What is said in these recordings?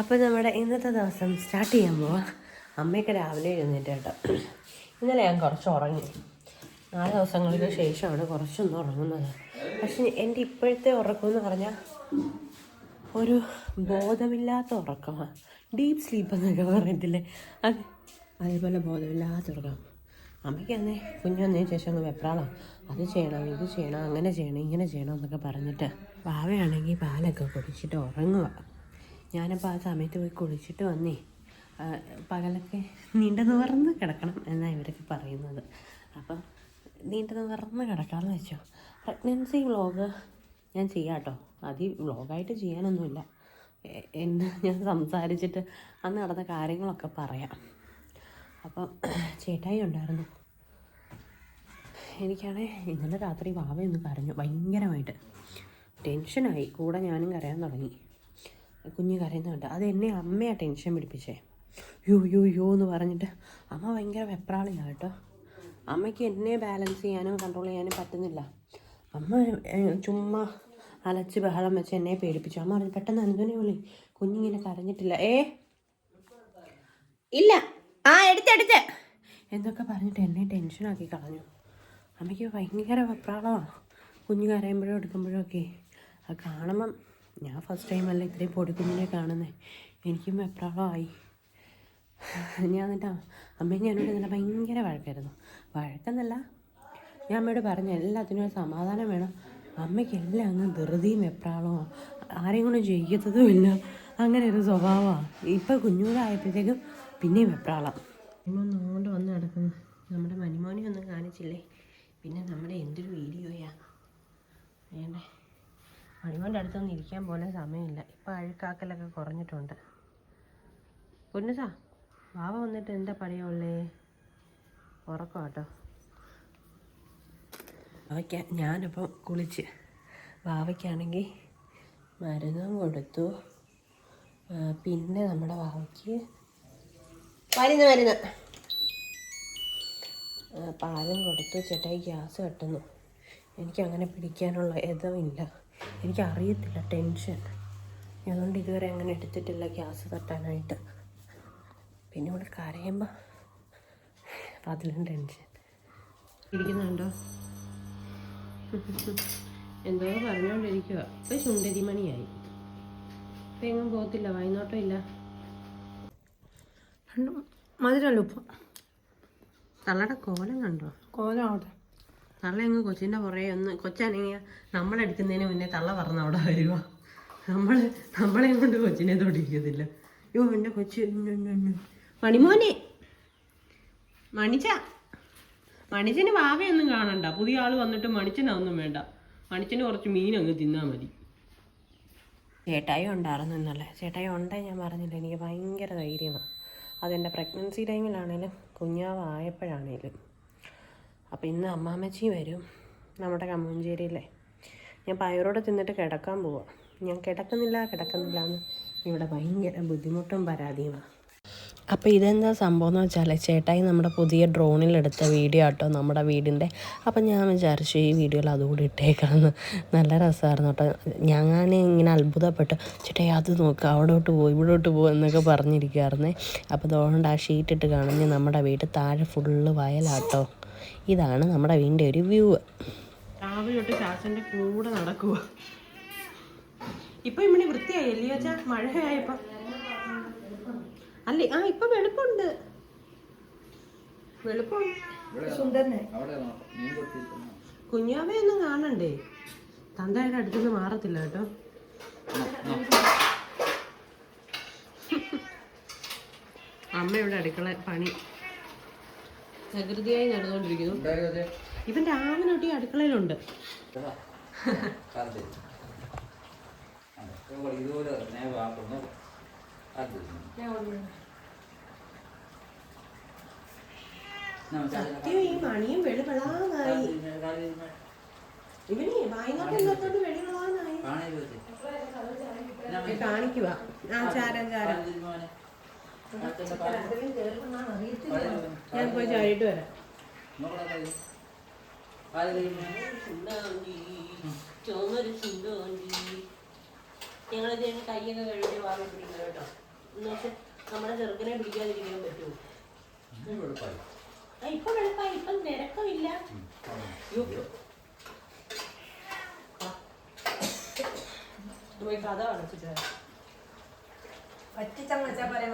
അപ്പോൾ നമ്മുടെ ഇന്നത്തെ ദിവസം സ്റ്റാർട്ട് ചെയ്യാൻ പോവാം. അമ്മയൊക്കെ രാവിലെ എഴുന്നേറ്റ് കേട്ടോ. ഇന്നലെ ഞാൻ കുറച്ച് ഉറങ്ങി. 4 ദിവസങ്ങൾക്ക് ശേഷമാണ് കുറച്ചൊന്നും ഉറങ്ങുന്നത്. പക്ഷെ എൻ്റെ ഇപ്പോഴത്തെ ഉറക്കമെന്ന് പറഞ്ഞാൽ ഒരു ബോധമില്ലാത്ത ഉറക്കമാണ്. ഡീപ്പ് സ്ലീപ്പ് എന്നൊക്കെ പറയത്തില്ലേ, അതേപോലെ ബോധമില്ലാത്ത ഉറക്കം. അമ്മയ്ക്ക് അന്നേ കുഞ്ഞു വന്നതിന് ശേഷം അങ്ങ് വെപ്രാളമാണ്. അത് ചെയ്യണം, ഇത് ചെയ്യണം, അങ്ങനെ ചെയ്യണം, ഇങ്ങനെ ചെയ്യണം എന്നൊക്കെ പറഞ്ഞിട്ട്. വാവയാണെങ്കിൽ പാലൊക്കെ കുടിച്ചിട്ട് ഉറങ്ങുക. ഞാനപ്പോൾ ആ സമയത്ത് പോയി കുളിച്ചിട്ട് വന്നേ. പകലൊക്കെ നീണ്ടു നിവർന്ന് കിടക്കണം എന്നാണ് ഇവരൊക്കെ പറയുന്നത്. അപ്പം നീണ്ടു നിവർന്ന് കിടക്കാമെന്ന് വെച്ചോ. പ്രഗ്നൻസി വ്ളോഗ് ഞാൻ ചെയ്യാം കേട്ടോ. വ്ളോഗായിട്ട് ചെയ്യാനൊന്നുമില്ല. ഞാൻ സംസാരിച്ചിട്ട് അന്ന് നടന്ന കാര്യങ്ങളൊക്കെ പറയാം. അപ്പം ചേട്ടായി ഉണ്ടായിരുന്നു. എനിക്കാണെങ്കിൽ ഇന്നലെ രാത്രി വാവയൊന്ന് കരഞ്ഞു ഭയങ്കരമായിട്ട്. ടെൻഷനായി. കൂടെ ഞാനും കരയാൻ തുടങ്ങി. കുഞ്ഞ് കരയുന്നുണ്ട്. അത് എന്നെ അമ്മയാണ് ടെൻഷൻ പിടിപ്പിച്ചേ. യോ എന്ന് പറഞ്ഞിട്ട് അമ്മ ഭയങ്കര വെപ്രാളിയാണ് കേട്ടോ. അമ്മയ്ക്ക് എന്നെ ബാലൻസ് ചെയ്യാനും കൺട്രോൾ ചെയ്യാനും പറ്റുന്നില്ല. അമ്മ ചുമ്മാ അലച്ച് ബഹളം വെച്ച് എന്നെ പേടിപ്പിച്ചു. അമ്മ പറഞ്ഞു, പെട്ടെന്ന് അന്തുനെ വിളി, കുഞ്ഞിങ്ങനെ കരഞ്ഞിട്ടില്ല. ഇല്ല, എടുത്ത് എന്നൊക്കെ പറഞ്ഞിട്ട് എന്നെ ടെൻഷനാക്കി കളഞ്ഞു. അമ്മയ്ക്ക് ഭയങ്കര വെപ്രാളമാണ് കുഞ്ഞ് കരയുമ്പോഴും എടുക്കുമ്പോഴും ഒക്കെ. അത് കാണുമ്പം ഞാൻ ഫസ്റ്റ് ടൈമല്ല ഇത്രയും പൊടിക്കുഞ്ഞിനെ കാണുന്നത്. എനിക്കും വെപ്രാളമായി. ഞാൻ എന്നിട്ട് അമ്മയും ഞാനോട് ഇന്നലെ ഭയങ്കര വഴക്കായിരുന്നു. വഴക്കെന്നല്ല, ഞാൻ അമ്മയോട് പറഞ്ഞു എല്ലാത്തിനും ഒരു സമാധാനം വേണം. അമ്മയ്ക്ക് എല്ലാം അങ്ങ് ധൃതിയും വെപ്രാളവും, ആരെയും കൊണ്ടും ചെയ്യത്തതുമില്ല. അങ്ങനെ ഒരു സ്വഭാവമാണ്. ഇപ്പം കുഞ്ഞൂടെ ആയപ്പോഴത്തേക്കും പിന്നെയും വെപ്രാളം. നോണ്ട് വന്ന് നടക്കുന്നു. നമ്മുടെ മനിമോനെ ഒന്നും കാണിച്ചില്ലേ. പിന്നെ നമ്മുടെ എന്തൊരു വീഡിയോയാ വേണ്ടേ. മണിമോൻ്റെ അടുത്തൊന്നും ഇരിക്കാൻ പോലെ സമയമില്ല. ഇപ്പം അഴുക്കാക്കലൊക്കെ കുറഞ്ഞിട്ടുണ്ട്. പൊന്നുസാ, വാവ വന്നിട്ട് എന്താ പണിയുള്ളേ? ഉറക്കം കേട്ടോ. ഞാനപ്പം കുളിച്ച് വാവയ്ക്കാണെങ്കിൽ മരുന്നും കൊടുത്തു. പിന്നെ നമ്മുടെ വാവയ്ക്ക് മരുന്ന് പാലും കൊടുത്തു. ചേട്ടായി ഗ്യാസ് കെട്ടുന്നു. എനിക്കങ്ങനെ പിടിക്കാനുള്ള ഇതുമില്ല. എനിക്കറിയത്തില്ല, ടെൻഷൻ. അതുകൊണ്ട് ഇതുവരെ അങ്ങനെ എടുത്തിട്ടില്ല ഗ്യാസ് തട്ടാനായിട്ട്. പിന്നെ ഇവിടെ കരയുമ്പോൾ അതിലും ടെൻഷൻ. ഇരിക്കുന്നുണ്ടോ? എന്തോ പറഞ്ഞുകൊണ്ടിരിക്കുക. ഇപ്പം ചുണ്ടരിമണിയായി. ഇപ്പം എങ്ങും പോകത്തില്ല, വൈകുന്നോട്ടം ഇല്ല. മധുരമല്ല, ഉപ്പ്. തള്ളയുടെ കോലം കണ്ടോ? കോലം ആവട്ടെ. തള്ള അങ്ങ് കൊച്ചിൻ്റെ പുറകെ ഒന്ന് കൊച്ചാണെങ്കിൽ നമ്മളെടുക്കുന്നതിന് മുന്നേ തള്ള പറഞ്ഞ അവിടെ വരുക. നമ്മളെ കൊണ്ട് കൊച്ചിനെ തൊടിക്കത്തില്ല. എൻ്റെ കൊച്ചു മണിമോനെ, മണിച്ചന് വാവയൊന്നും കാണണ്ട. പുതിയ ആൾ വന്നിട്ട് മണിച്ചനൊന്നും വേണ്ട. മണിച്ചന് കുറച്ച് മീനങ്ങ് തിന്നാൽ മതി. ചേട്ടായി ഉണ്ടായിരുന്നു ഇന്നലെ. ചേട്ടായി ഉണ്ടേ ഞാൻ പറഞ്ഞില്ല. എനിക്ക് ഭയങ്കര ധൈര്യമാണ്. അതെൻ്റെ പ്രഗ്നൻസി ടൈമിലാണേലും കുഞ്ഞാവായപ്പോഴാണേലും. അപ്പോൾ ഇന്ന് അമ്മാമ്മച്ചി വരും നമ്മുടെ കമ്മഞ്ചേരിയിലെ. ഞാൻ പയറോടെ തിന്നിട്ട് കിടക്കാൻ പോവാം. ഞാൻ കിടക്കുന്നില്ല എന്ന് ഇവിടെ ഭയങ്കര ബുദ്ധിമുട്ടും പരാതിയുമാണ്. അപ്പോൾ ഇതെന്താ സംഭവം എന്ന് വെച്ചാൽ, ചേട്ടായി നമ്മുടെ പുതിയ ഡ്രോണിലെടുത്ത വീഡിയോ ആട്ടോ നമ്മുടെ വീടിൻ്റെ. അപ്പം ഞാൻ വിചാരിച്ചു ഈ വീഡിയോയിൽ അതുകൂടി ഇട്ടേക്കാമെന്ന്. നല്ല രസമായിരുന്നു കേട്ടോ. ഞാൻ ഇങ്ങനെ അത്ഭുതപ്പെട്ട്, ചേട്ടായി അത് നോക്കുക, അവിടോട്ട് പോകും ഇവിടോട്ട് പോകും എന്നൊക്കെ പറഞ്ഞിരിക്കുമായിരുന്നേ. അപ്പോൾ അതുകൊണ്ട് ആ ഷീറ്റിട്ട് കാണുന്ന നമ്മുടെ വീട് താഴെ ഫുള്ള് വയലാട്ടോ. ഇതാണ് നമ്മുടെ വീടിൻ്റെ ഒരു വ്യൂ. രാവിലെ തൊട്ട് ചാച്ചൻ്റെ കൂടെ നടക്കുക. ഇപ്പം ഇവിടെ വൃത്തിയായി അല്ലേ വെച്ചാൽ മഴയായപ്പോൾ അല്ലേ? ഇപ്പൊ വെളുപ്പുണ്ട്. കുഞ്ഞാവയൊന്നും കാണണ്ടേ? തന്തയുടെ അടുത്തുനിന്ന് മാറത്തില്ല കേട്ടോ. അമ്മയുടെ അടുക്കള പണി പ്രകൃതിയായി നടന്നുകൊണ്ടിരിക്കുന്നു. ഇവൻ രാവിലെ തൊട്ട് ഈ അടുക്കളയിലുണ്ട്. സത്യം, ഈ മണിയും വെളിവിളാനായി. ഇവന് വായിനോട്ടില്ലാത്തോണ്ട് വെളിവിളാനായി കാണിക്കുക. ചാരം ഞാൻ പോയി ചാടിയിട്ട് വരാം. ചോന്നൊരു ചുണ്ടോണ്ടി. ഞങ്ങളിത് കയ്യൊക്കെ കഴിഞ്ഞ് വാങ്ങി കേട്ടോ. നമ്മുടെ ചെറുക്കനെ പിടിക്കാതിരിക്കാൻ പറ്റുമോ? ഇപ്പൊ വെളുപ്പായി, ഇപ്പം നിരക്കമില്ല. പോയി കഥ അടച്ചിട്ട് പറ്റിച്ചങ്ങ് വെച്ചാൽ പറയാൻ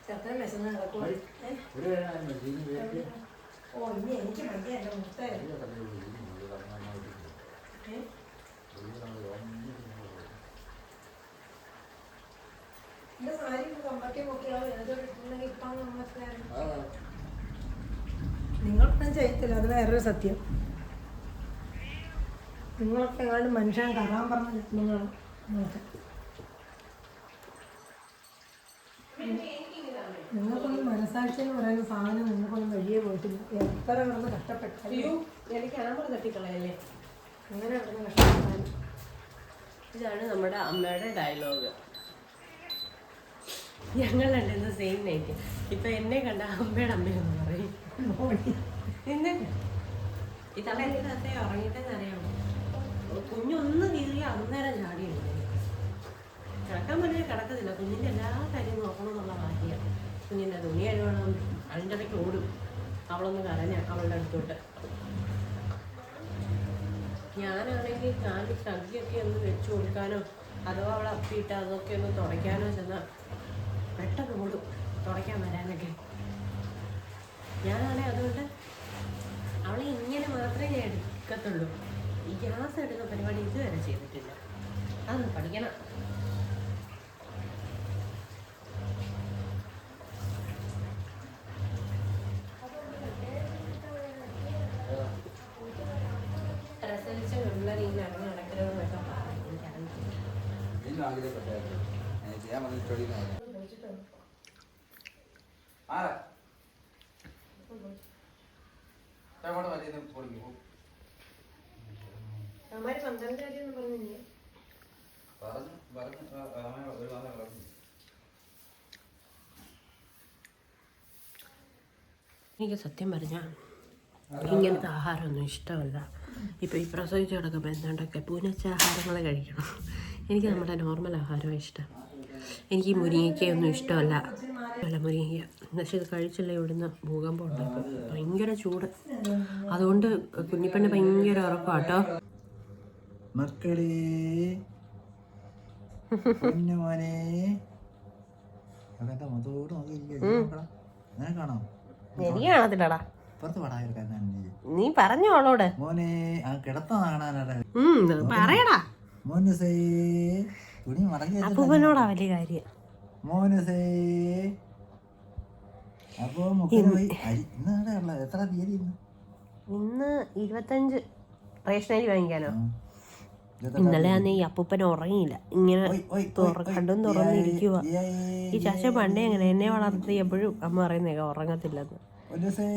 ചെറുക്കനെ വിശന്ന് കിടക്കും. ഓ ഇനി എനിക്ക് മതിയ എൻ്റെ മുട്ട. എൻ്റെ സാരി കമ്പട്ടി നോക്കിയാൽ ഏതൊരിട്ടുണ്ടെങ്കിൽ ഇപ്പം നമുക്ക് നിങ്ങളൊന്നും ചെയ്യത്തില്ല. അത് വേറൊരു സത്യം. നിങ്ങളൊക്കെ എങ്ങാണ്ട് മനുഷ്യൻ കറാൻ പറഞ്ഞ നിങ്ങൾ നിങ്ങൾക്കൊന്നും മനസാക്ഷി എന്ന് പറയുന്ന സാധനം നിങ്ങൾക്കൊന്നും വഴിയേ പോയിട്ടില്ല. എത്ര കിടന്ന് കഷ്ടപ്പെട്ടു. എനിക്ക് ക്യാമറ തട്ടിക്കളയല്ലേ. അങ്ങനെ കിടന്ന് കഷ്ടപ്പെട്ടാലും. ഇതാണ് നമ്മുടെ അമ്മയുടെ ഡയലോഗ്. ഞങ്ങൾ രണ്ടും സെയിം നൈറ്റ്. ഇപ്പൊ എന്നെ കണ്ട അമ്മയുടെ അമ്മയെന്ന് പറയും. ഇന്ന് ഈ തലത്തെ ഉറങ്ങിട്ടെന്നറിയാമോ? കുഞ്ഞൊന്ന് കീറിയ അന്നേരം ചാടിയുണ്ട്. കിടക്കാൻ പറഞ്ഞാൽ കിടക്കത്തില്ല. കുഞ്ഞിൻ്റെ എല്ലാ കാര്യവും നോക്കണമെന്നുള്ള ബാക്കിയാണ്. കുഞ്ഞിൻ്റെ തുണി കഴുകണം, അതിൻ്റെ ഇടയ്ക്ക് ഓടും. അവളൊന്ന് കരഞ്ഞ അവളുടെ അടുത്തോട്ട്. ഞാനാണെങ്കിൽ കാലിൽ ചകിയൊക്കെ ഒന്ന് വെച്ച് കൊടുക്കാനോ അഥവാ അവളെ അപ്പിയിട്ട് അതൊക്കെ ഒന്ന് തുടയ്ക്കാനോ ചെന്നാൽ പെട്ടെന്ന് ഓടും തുടയ്ക്കാൻ വരാനൊക്കെ. ഞാനാണെങ്കിൽ അതുകൊണ്ട് അവളെ ഇങ്ങനെ മാത്രമേ ഞാൻ എടുക്കത്തുള്ളൂ. ഈ ഗ്യാസ് എടുക്കുന്ന പരിപാടി ഇതുവരെ ചെയ്തിട്ടില്ല. അതൊന്ന് പഠിക്കണം. പ്രസവിച്ച പിള്ളേർ ഈ നടന്ന് നടക്കണമെന്നൊക്കെ പറഞ്ഞു. അമ്മമാര് 12 കാര്യമൊന്നും പറഞ്ഞില്ലേ? എനിക്ക് സത്യം പറഞ്ഞാൽ ഇങ്ങനത്തെ ആഹാരമൊന്നും ഇഷ്ടമല്ല. ഇപ്പോൾ ഈ പ്രസവിച്ച് കിടക്കുമ്പോൾ എന്താണ്ടൊക്കെ പൂനച്ച ആഹാരങ്ങൾ കഴിക്കണം. എനിക്ക് നമ്മുടെ നോർമൽ ആഹാരമാണ് ഇഷ്ടം. എനിക്ക് മുരിങ്ങയ്ക്കൊന്നും ഇഷ്ടമല്ല. അല്ല മുരിങ്ങയ്ക്ക പക്ഷെ ഇത് കഴിച്ചില്ല ഇവിടുന്ന് ഭൂകമ്പം ഉണ്ടാക്കും. ഭയങ്കര ചൂട്. അതുകൊണ്ട് കുഞ്ഞിപ്പെണ്ണ് ഭയങ്കര ഉറപ്പാണ് കേട്ടോ. മക്കളെ മോനെ കാണാം. എനിക്ക് കാണത്തില്ലടാ. പുറത്ത് പടാൻ നീ പറഞ്ഞു അവളോട് മോനെ ആ കിടത്ത കാണാനാ പറയടാ. മോനുസേ തുണി മടങ്ങി അപ്പൂപ്പനോടാ വലിയ കാര്യം. മോനുസേ അപ്പൊ മുഖ്യ ഇന്ന് എത്ര തീയതി? ഇന്ന് 25 റേഷൻ അരി വാങ്ങിക്കാനോ. ഇന്നലെ അന്ന് ഈ അപ്പൂപ്പൻ ഉറങ്ങിയില്ല. ഇങ്ങനെ കണ്ടും തുറന്നിരിക്കുക. ഈ ചാച്ച പണ്ടേ അങ്ങനെ എന്നെ വളർത്തിയപ്പോഴും അമ്മ പറയുന്നേക്ക ഉറങ്ങത്തില്ലെന്ന്.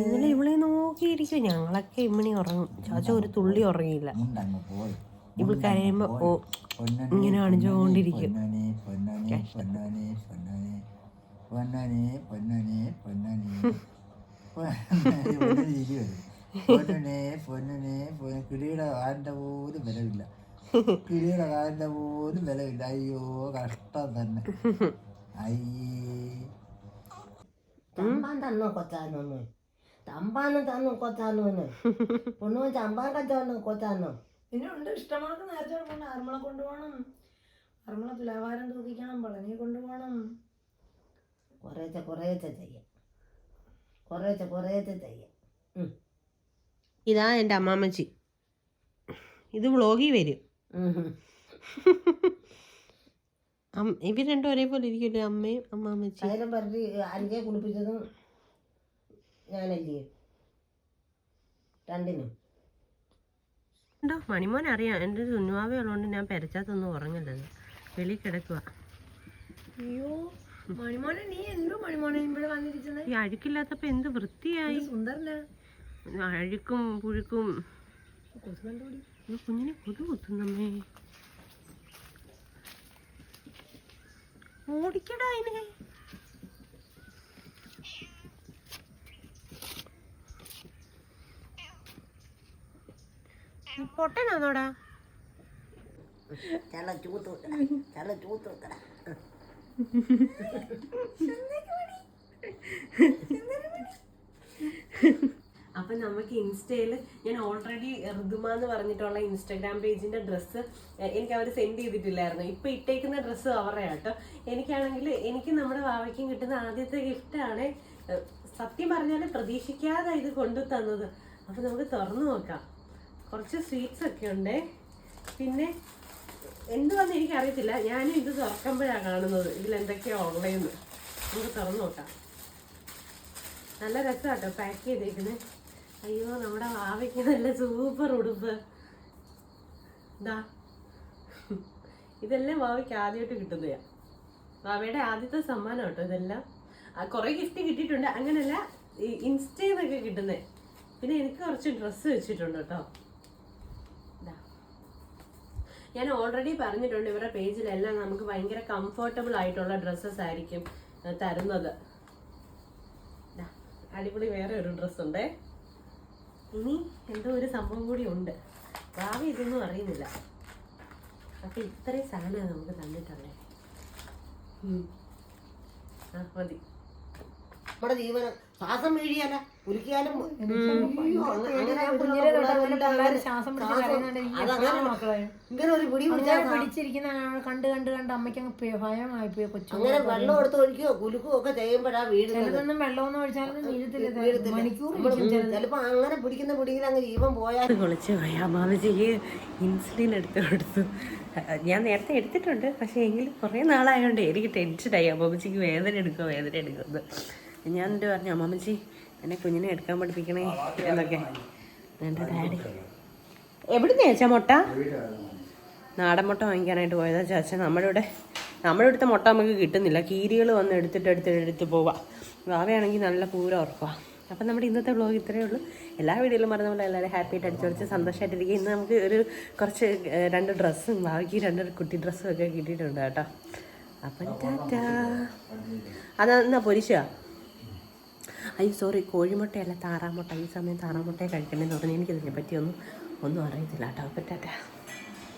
ഇന്നലെ ഇവളെ നോക്കിയിരിക്കും. ഞങ്ങളൊക്കെ ഇമ്മണി ഉറങ്ങും. ചാച്ച ഒരു തുള്ളി ഉറങ്ങിയില്ല. ഇവൾ കരയുമ്പോ ഓ ഇങ്ങനെ കാണിച്ചുകൊണ്ടിരിക്കും. കിളിയുടെ കാലിന്റെ പോലും ബലമില്ല. കിളിയുടെ കാലിന്റെ പോലും ബലമില്ല. അയ്യോ കഷ്ടം തന്നെ. തമ്പാൻ തന്നോ കൊച്ചാനോന്ന്? തമ്പാനും തന്നു കൊച്ചാനോന്ന്? പൊണ്ണു ചമ്പാൻ കച്ചവടം കൊച്ചാനോ? ഇനിയുണ്ട് ഇഷ്ടമാർക്ക് നേരത്തെ കൊണ്ട് ആറന്മുള കൊണ്ടുപോകണം. ആറന്മുള തുലാഭാരം തൂക്കിക്കണം. പളനി കൊണ്ടുപോകണം. കുറേശ്ശെ ചെയ്യാം. ഇതാ എൻ്റെ അമ്മാമ്മച്ചി. ഇത് വ്ളോഗിൽ വരും. ഇവർ രണ്ടും ഒരേപോലെ ഇരിക്കില്ലേ, അമ്മയും അമ്മാമ്മച്ചി. അതിനെ പറഞ്ഞ് അഞ്ചെ കുളിപ്പിച്ചതും ഞാനല്ലേ രണ്ടിനും. ഉണ്ടോ മണിമോൻ അറിയാം. എൻ്റെ സുന്നുവാവ ഉള്ളതുകൊണ്ട് ഞാൻ പെരച്ചാത്തൊന്നും ഉറങ്ങില്ലത്. വെളി കിടക്കുക. അയ്യോ മണിമോനെ നീ എന്തോ മണിമോനെ ഇവിടെ വന്നിരിക്കുന്നത്? ഈ അഴുക്കില്ലാത്തപ്പോൾ എന്ത് വൃത്തിയായി. സുന്ദരനാ. അഴുക്കും പുഴുക്കും. കുഞ്ഞിനെ കൊതു കുത്തുന്നമ്മേ. ഓടിക്കടാ അതിനെ. പൊട്ടനാന്നോടാ? ചല ചൂത്ത് വെക്കടാ. അപ്പം നമുക്ക് ഇൻസ്റ്റയിൽ ഞാൻ ഓൾറെഡി ഋതുമ എന്ന് പറഞ്ഞിട്ടുള്ള ഇൻസ്റ്റാഗ്രാം പേജിൻ്റെ ഡ്രസ്സ് എനിക്ക് അവർ സെൻഡ് ചെയ്തിട്ടില്ലായിരുന്നു. ഇപ്പം ഇട്ടേക്കുന്ന ഡ്രസ്സ് അവരുടെ കേട്ടോ. എനിക്കാണെങ്കിൽ എനിക്ക് നമ്മുടെ വാവയ്ക്കും കിട്ടുന്ന ആദ്യത്തെ ഗിഫ്റ്റാണ്. സത്യം പറഞ്ഞാൽ പ്രതീക്ഷിക്കാതെ ഇത് കൊണ്ടു തന്നത്. അപ്പം നമുക്ക് തുറന്നു നോക്കാം. കുറച്ച് സ്വീറ്റ്സ് ഒക്കെ ഉണ്ട്. പിന്നെ എന്തുവന്ന് എനിക്കറിയത്തില്ല. ഞാനും ഇത് തുറക്കുമ്പോഴാണ് കാണുന്നത് ഇതിലെന്തൊക്കെയാണ് ഉള്ളതെന്ന്. നമുക്ക് തുറന്നു നോക്കാം. നല്ല രസമാട്ടോ പാക്ക് ചെയ്തേക്കുന്നത്. അയ്യോ, നമ്മുടെ വാവയ്ക്ക് നല്ല സൂപ്പർ ഉടുപ്പ്. ഇതാ, ഇതെല്ലാം വാവയ്ക്ക് ആദ്യമായിട്ട് കിട്ടുന്നതാ. വാവയുടെ ആദ്യത്തെ സമ്മാനം കേട്ടോ ഇതെല്ലാം. കുറേ ഗിഫ്റ്റ് കിട്ടിയിട്ടുണ്ട്. അങ്ങനെയല്ല, ഈ ഇൻസ്റ്റയിൽ നിന്നൊക്കെ കിട്ടുന്നത്. പിന്നെ എനിക്ക് കുറച്ച് ഡ്രസ്സ് വെച്ചിട്ടുണ്ട് കേട്ടോ. ഇതാ, ഞാൻ ഓൾറെഡി പറഞ്ഞിട്ടുണ്ട് ഇവരുടെ പേജിലെല്ലാം നമുക്ക് ഭയങ്കര കംഫർട്ടബിൾ ആയിട്ടുള്ള ഡ്രസ്സസ് ആയിരിക്കും തരുന്നത്. അടിപൊളി വേറെ ഒരു ഡ്രസ്സുണ്ടേ. ഇനി എന്തോ ഒരു സംഭവം കൂടി ഉണ്ട്. ഭാവി ഇതൊന്നും അറിയുന്നില്ല. അപ്പം ഇത്രയും സാധനമാണ് നമുക്ക് തന്നിട്ടുള്ളത്. മതി. നമ്മുടെ ജീവനം ശ്വാസം വീഴിയാല കുലിക്കാലും ഇങ്ങനെ ഒരു പിടി പിടിച്ചിരിക്കുന്ന കണ്ട് കണ്ട് കണ്ട് അമ്മയ്ക്ക് അങ്ങ് ഭയമായി പോയി. കൊച്ചു അങ്ങനെ വെള്ളം എടുത്ത് ഒഴിക്കുകയോ കുലുക്കുകയോ ഒക്കെ ചെയ്യുമ്പോഴാ വീഴുന്നത്. ചിലതൊന്നും വെള്ളമൊന്നും ഒഴിച്ചാലും വീഴത്തില്ല. മണിക്കൂർ ചിലപ്പോ അങ്ങനെ പിടിക്കുന്ന പിടിയിൽ അങ്ങ് ജീവൻ പോയാൽ പൊളിച്ച് പോയി. അമ്മാവജിക്ക് ഇൻസുലിൻ എടുത്ത് കൊടുത്തു. ഞാൻ നേരത്തെ എടുത്തിട്ടുണ്ട്. പക്ഷേ എങ്കിലും കുറേ നാളായതുകൊണ്ട് എനിക്ക് ടെൻഷനായി. അമ്മാമ്മച്ചിക്ക് വേദന എടുക്കുമെന്ന്. ഞാൻ എന്നിട്ട് പറഞ്ഞു, അമ്മാമ്മച്ചി എന്നെ കുഞ്ഞിനെ എടുക്കാൻ പഠിപ്പിക്കണേ എന്നൊക്കെ. എൻ്റെ ഡാഡി എവിടുന്ന് ചേച്ചാ മുട്ട? നാടൻ മുട്ട വാങ്ങിക്കാനായിട്ട് പോയതാ ചാച്ച. നമ്മുടെ ഇവിടുത്തെ മുട്ട നമുക്ക് കിട്ടുന്നില്ല. കീരികൾ വന്ന് എടുത്ത് പോവാം. വാവയാണെങ്കിൽ നല്ല പൂരം ഉറക്കുക. അപ്പം നമ്മുടെ ഇന്നത്തെ വ്ളോഗ് ഇത്രയേ ഉള്ളൂ. എല്ലാ വീഡിയോയിലും പറഞ്ഞ പോലെ എല്ലാവരും ഹാപ്പിയായിട്ട് അടിച്ചുപൊളിച്ച് സന്തോഷമായിട്ടിരിക്കുക. ഇന്ന് നമുക്ക് കുറച്ച് 2 ഡ്രസ്സും ബാക്കി 2 കുട്ടി ഡ്രസ്സും ഒക്കെ കിട്ടിയിട്ടുണ്ട് കേട്ടോ. അപ്പം ടാറ്റാ. അതെന്നാ പൊരിച്ചാ? അയ്യോ സോറി, കോഴിമുട്ടയല്ല താറാമുട്ട. ഈ സമയം താറാമുട്ടയെ കഴിക്കണമെന്ന് പറഞ്ഞാൽ എനിക്കിതിനെ പറ്റിയൊന്നും അറിയത്തില്ല കേട്ടോ. അപ്പം ടാറ്റാ.